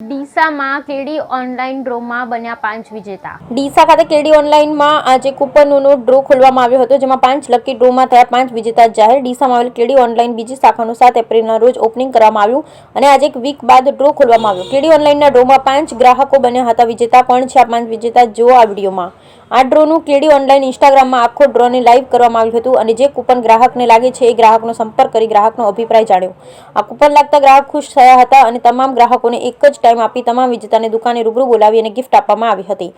ડીસામાં કેડી online ડ્રોમાં બન્યા 5 વિજેતા। ડીસા ખાતે કેડી ઓનલાઈનમાં આજે કૂપનોનો ડ્રો ખોલવામાં આવ્યો હતો, જેમાં 5 લકી ડ્રોમાં થયા 5 વિજેતા જાહેર। ડીસામાં આવેલ કેડી ઓનલાઈન બીજી શાખાનું 7 એપ્રિલના રોજ ઓપનિંગ કરવામાં આવ્યું અને આજે એક વીક બાદ ડ્રો ખોલવામાં આવ્યો। કેડી ઓનલાઈનના ડ્રોમાં 5 ગ્રાહકો બન્યા હતા। વિજેતા કોણ છે આ 5 વિજેતા જુઓ આ વિડીયોમાં। આ ડ્રોનું કેડી ઓનલાઈન ઇન્સ્ટાગ્રામમાં આખો ડ્રોને લાઈવ કરવામાં આવ્યું હતું અને જે કૂપન ગ્રાહકને લાગે છે એ ગ્રાહકનો સંપર્ક કરી ગ્રાહકનો અભિપ્રાય જાણ્યો। આ કૂપન લાગતા ગ્રાહક ખુશ થયા હતા અને તમામ ગ્રાહકોને એક જ ટાઈમ આપી તમામ વિજેતાને દુકાને રૂબરૂ બોલાવી અને ગિફ્ટ આપવામાં આવી હતી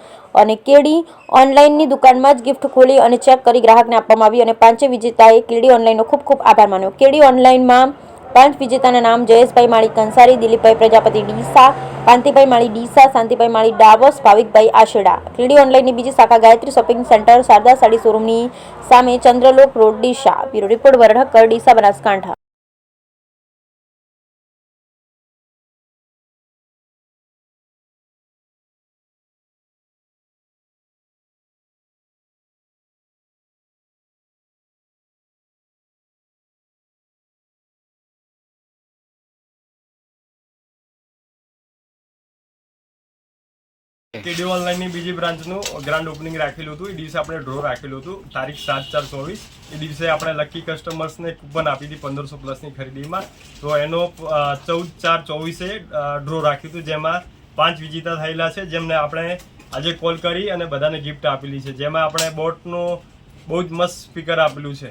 અને કેડી ઓનલાઈનની દુકાનમાં જ ગિફ્ટ ખોલી અને ચેક કરી ગ્રાહકને આપવામાં આવી અને 5 વિજેતાએ કેડી ઓનલાઈનનો ખૂબ ખૂબ આભાર માન્યો। કેડી ઓનલાઈનમાં 5 વિજેતાના નામ જયેશભાઈ માળી કંસારી, દિલીપભાઈ પ્રજાપતિ ડીસા, કાંતિભાઈ માળી ડીસા, શાંતિભાઈ માળી ડાવસ, ભાવિકભાઈ આશેડા। કેડી ઓનલાઈનની બીજી શાખા ગાયત્રી શોપિંગ સેન્ટર, શારદા સાડી શોરૂમની સામે, Chandralok road, Deesa. Bureau report વરઠક્કર, ડીસા, બનાસકાંઠા। કેડી ઓનલાઈનની બીજી બ્રાન્ચનું ગ્રાન્ડ ઓપનિંગ રાખેલું હતું। એ દિવસે આપણે ડ્રો રાખેલું હતું તારીખ 7/4/24। એ દિવસે આપણે લકી કસ્ટમર્સને કૂપન આપી હતી 1500 પ્લસની ખરીદીમાં। તો એનો 14/4/24 ડ્રો રાખ્યું હતું, જેમાં 5 વિજેતા થયેલા છે, જેમને આપણે આજે કોલ કરી અને બધાને ગિફ્ટ આપેલી છે, જેમાં આપણે બોટનું બહુ જ મસ્ત સ્પીકર આપેલું છે।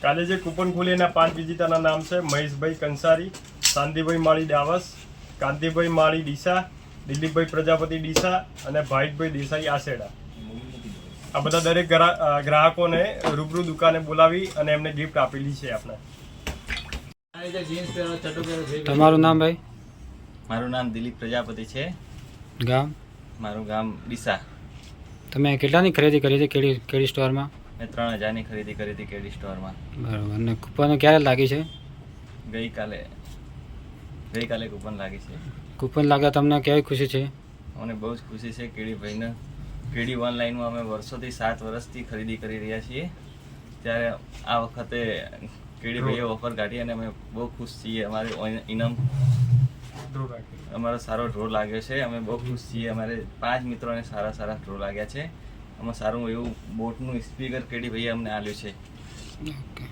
કાલે જે કૂપન ખોલી એના 5 વિજેતાના નામ છે મહેશભાઈ કંસારી, શાંતિભાઈ માળી ડાવસ, કાંતિભાઈ માળી ડીસા, દિલીપભાઈ પ્રજાપતિ ડીસા અને ભાવિકભાઈ દેસાઈ આશેડા। આ બધા દરેક ગ્રાહકોને રૂબરૂ દુકાને બોલાવી અને એમને ગિફ્ટ આપેલી છે આપણે। તમારું નામ ભાઈ? મારું નામ દિલીપ પ્રજાપતિ છે। ગામ? મારું ગામ ડીસા। તમે કેટલાની ખરીદી કરી હતી કેડી સ્ટોરમાં? મેં 3000ની ખરીદી કરી હતી કેડી સ્ટોરમાં। બરાબર। અને કૂપનો ક્યારે લાગી છે? ગઈકાલે કૂપન લાગી છે। કૂપન લાગ્યા તમને કેવી ખુશી છે? મને બહુ જ ખુશી છે કેડી ભાઈને। કેડી ઓનલાઈનમાં અમે વર્ષોથી 7 વર્ષથી ખરીદી કરી રહ્યા છીએ, ત્યારે આ વખતે કેડી ભાઈએ ઓફર કાઢી અને અમે બહુ ખુશ છીએ। અમારે ઇનામ અમારો સારો ડ્રો લાગ્યો છે, અમે બહુ ખુશ છીએ। અમારે 5 મિત્રોને સારા ડ્રો લાગ્યા છે। આમાં સારું એવું બોટનું સ્પીકર કેડી ભાઈએ અમને આપ્યું છે। ઓકે।